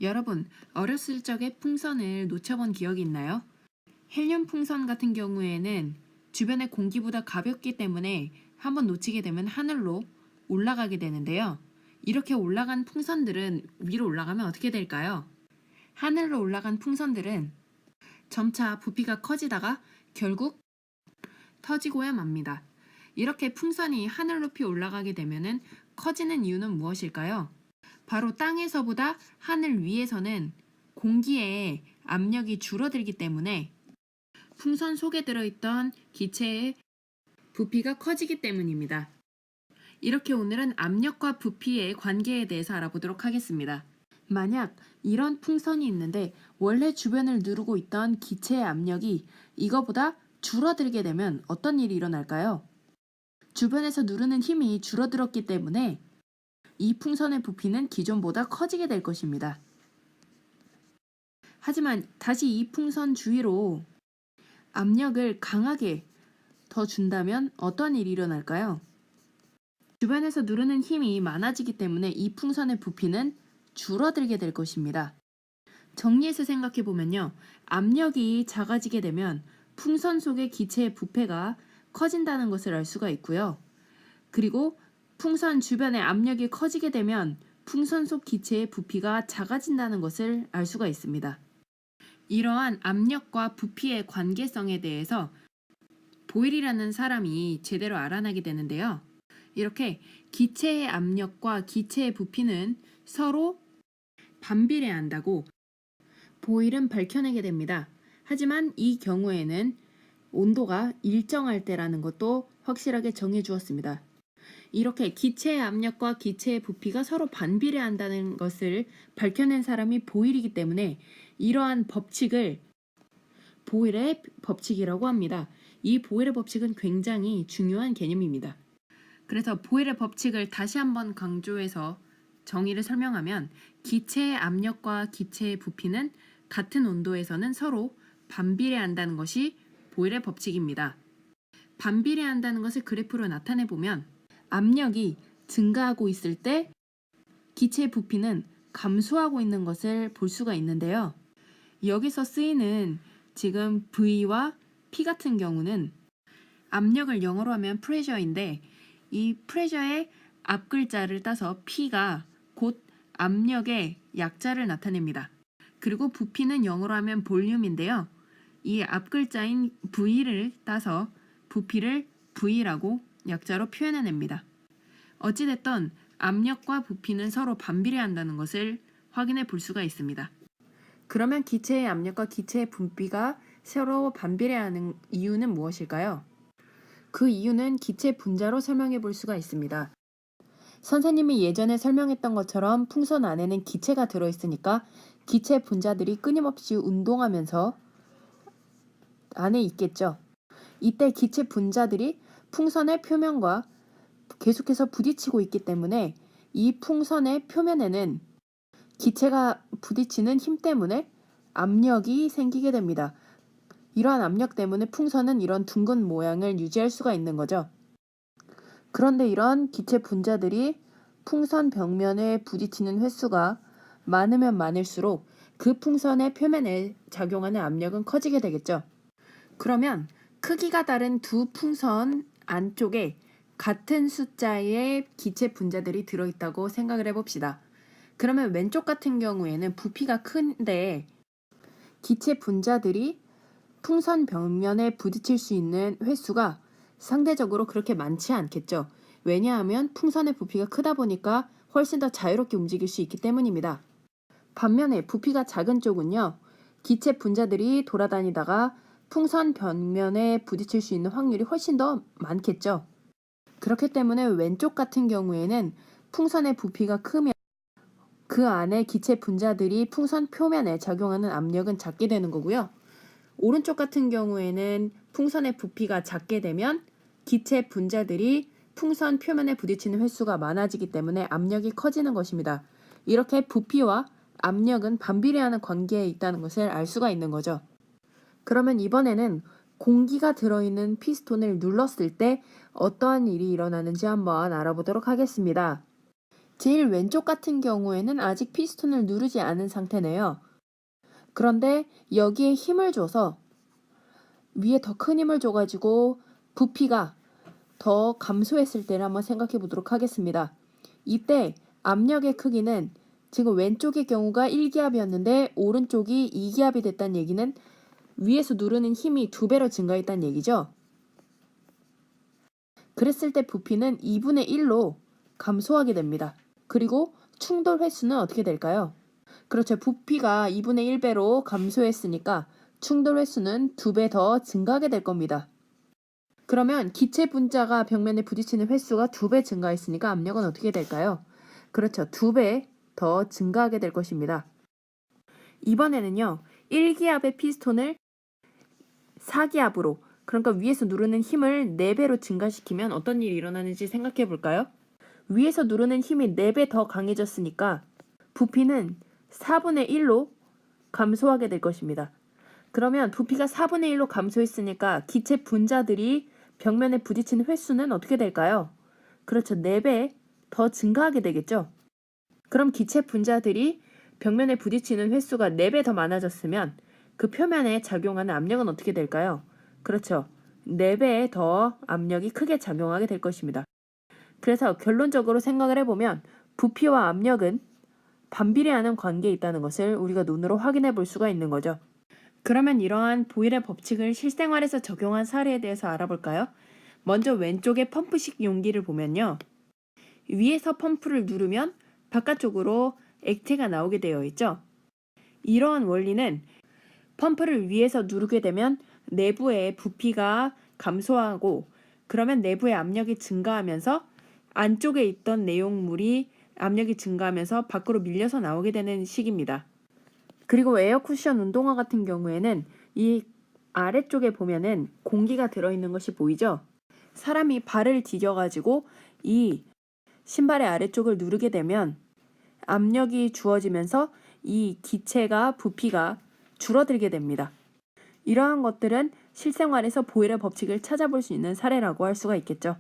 여러분, 어렸을 적에 풍선을 놓쳐본 기억이 있나요? 헬륨 풍선 같은 경우에는 주변의 공기보다 가볍기 때문에 한번 놓치게 되면 하늘로 올라가게 되는데요. 이렇게 올라간 풍선들은 위로 올라가면 어떻게 될까요? 하늘로 올라간 풍선들은 점차 부피가 커지다가 결국 터지고야 맙니다. 이렇게 풍선이 하늘 높이 올라가게 되면 커지는 이유는 무엇일까요? 바로 땅에서보다 하늘 위에서는 공기의 압력이 줄어들기 때문에 풍선 속에 들어있던 기체의 부피가 커지기 때문입니다. 이렇게 오늘은 압력과 부피의 관계에 대해서 알아보도록 하겠습니다. 만약 이런 풍선이 있는데 원래 주변을 누르고 있던 기체의 압력이 이거보다 줄어들게 되면 어떤 일이 일어날까요? 주변에서 누르는 힘이 줄어들었기 때문에 이 풍선의 부피는 기존보다 커지게 될 것입니다. 하지만 다시 이 풍선 주위로 압력을 강하게 더 준다면 어떤 일이 일어날까요? 주변에서 누르는 힘이 많아지기 때문에 이 풍선의 부피는 줄어들게 될 것입니다. 정리해서 생각해 보면요. 압력이 작아지게 되면 풍선 속의 기체의 부피가 커진다는 것을 알 수가 있고요. 그리고 풍선 주변의 압력이 커지게 되면 풍선 속 기체의 부피가 작아진다는 것을 알 수가 있습니다. 이러한 압력과 부피의 관계성에 대해서 보일이라는 사람이 제대로 알아내게 되는데요. 이렇게 기체의 압력과 기체의 부피는 서로 반비례한다고 보일은 밝혀내게 됩니다. 하지만 이 경우에는 온도가 일정할 때라는 것도 확실하게 정해 주었습니다. 이렇게 기체의 압력과 기체의 부피가 서로 반비례한다는 것을 밝혀낸 사람이 보일이기 때문에 이러한 법칙을 보일의 법칙이라고 합니다. 이 보일의 법칙은 굉장히 중요한 개념입니다. 그래서 보일의 법칙을 다시 한번 강조해서 정의를 설명하면 기체의 압력과 기체의 부피는 같은 온도에서는 서로 반비례한다는 것이 보일의 법칙입니다. 반비례한다는 것을 그래프로 나타내 보면 압력이 증가하고 있을 때 기체의 부피는 감소하고 있는 것을 볼 수가 있는데요. 여기서 쓰이는 지금 V와 P 같은 경우는 압력을 영어로 하면 pressure인데 이 pressure의 앞글자를 따서 P가 곧 압력의 약자를 나타냅니다. 그리고 부피는 영어로 하면 볼륨인데요. 이 앞글자인 V를 따서 부피를 V라고 약자로 표현해냅니다. 어찌됐든 압력과 부피는 서로 반비례한다는 것을 확인해 볼 수가 있습니다. 그러면 기체의 압력과 기체의 부피가 서로 반비례하는 이유는 무엇일까요? 그 이유는 기체 분자로 설명해 볼 수가 있습니다. 선생님이 예전에 설명했던 것처럼 풍선 안에는 기체가 들어있으니까 기체 분자들이 끊임없이 운동하면서 안에 있겠죠. 이때 기체 분자들이 풍선의 표면과 계속해서 부딪히고 있기 때문에 이 풍선의 표면에는 기체가 부딪히는 힘 때문에 압력이 생기게 됩니다. 이러한 압력 때문에 풍선은 이런 둥근 모양을 유지할 수가 있는 거죠. 그런데 이런 기체 분자들이 풍선 벽면에 부딪히는 횟수가 많으면 많을수록 그 풍선의 표면에 작용하는 압력은 커지게 되겠죠. 그러면 크기가 다른 두 풍선 안쪽에 같은 숫자의 기체 분자들이 들어있다고 생각을 해봅시다. 그러면 왼쪽 같은 경우에는 부피가 큰데 기체 분자들이 풍선 벽면에 부딪힐 수 있는 횟수가 상대적으로 그렇게 많지 않겠죠. 왜냐하면 풍선의 부피가 크다 보니까 훨씬 더 자유롭게 움직일 수 있기 때문입니다. 반면에 부피가 작은 쪽은요. 기체 분자들이 돌아다니다가 풍선 벽면에 부딪힐 수 있는 확률이 훨씬 더 많겠죠. 그렇기 때문에 왼쪽 같은 경우에는 풍선의 부피가 크면 그 안에 기체 분자들이 풍선 표면에 작용하는 압력은 작게 되는 거고요. 오른쪽 같은 경우에는 풍선의 부피가 작게 되면 기체 분자들이 풍선 표면에 부딪히는 횟수가 많아지기 때문에 압력이 커지는 것입니다. 이렇게 부피와 압력은 반비례하는 관계에 있다는 것을 알 수가 있는 거죠. 그러면 이번에는 공기가 들어있는 피스톤을 눌렀을 때 어떠한 일이 일어나는지 한번 알아보도록 하겠습니다. 제일 왼쪽 같은 경우에는 아직 피스톤을 누르지 않은 상태네요. 그런데 여기에 힘을 줘서 위에 더 큰 힘을 줘가지고 부피가 더 감소했을 때를 한번 생각해 보도록 하겠습니다. 이때 압력의 크기는 지금 왼쪽의 경우가 1기압이었는데 오른쪽이 2기압이 됐다는 얘기는 위에서 누르는 힘이 2배로 증가했다는 얘기죠. 그랬을 때 부피는 2분의 1로 감소하게 됩니다. 그리고 충돌 횟수는 어떻게 될까요? 그렇죠. 부피가 2분의 1배로 감소했으니까 충돌 횟수는 2배 더 증가하게 될 겁니다. 그러면 기체 분자가 벽면에 부딪히는 횟수가 2배 증가했으니까 압력은 어떻게 될까요? 그렇죠. 2배 더 증가하게 될 것입니다. 이번에는요. 1기압의 피스톤을 4기압으로, 그러니까 위에서 누르는 힘을 4배로 증가시키면 어떤 일이 일어나는지 생각해 볼까요? 위에서 누르는 힘이 4배 더 강해졌으니까 부피는 4분의 1로 감소하게 될 것입니다. 그러면 부피가 4분의 1로 감소했으니까 기체 분자들이 벽면에 부딪히는 횟수는 어떻게 될까요? 그렇죠. 4배 더 증가하게 되겠죠. 그럼 기체 분자들이 벽면에 부딪히는 횟수가 4배 더 많아졌으면 그 표면에 작용하는 압력은 어떻게 될까요? 그렇죠. 4배 더 압력이 크게 작용하게 될 것입니다. 그래서 결론적으로 생각을 해보면 부피와 압력은 반비례하는 관계에 있다는 것을 우리가 눈으로 확인해 볼 수가 있는 거죠. 그러면 이러한 보일의 법칙을 실생활에서 적용한 사례에 대해서 알아볼까요? 먼저 왼쪽의 펌프식 용기를 보면요. 위에서 펌프를 누르면 바깥쪽으로 액체가 나오게 되어 있죠. 이러한 원리는 펌프를 위에서 누르게 되면 내부의 부피가 감소하고 그러면 내부의 압력이 증가하면서 안쪽에 있던 내용물이 압력이 증가하면서 밖으로 밀려서 나오게 되는 식입니다. 그리고 에어 쿠션 운동화 같은 경우에는 이 아래쪽에 보면은 공기가 들어있는 것이 보이죠? 사람이 발을 디뎌가지고 이 신발의 아래쪽을 누르게 되면 압력이 주어지면서 이 기체가 부피가 줄어들게 됩니다. 이러한 것들은 실생활에서 보일의 법칙을 찾아볼 수 있는 사례라고 할 수가 있겠죠.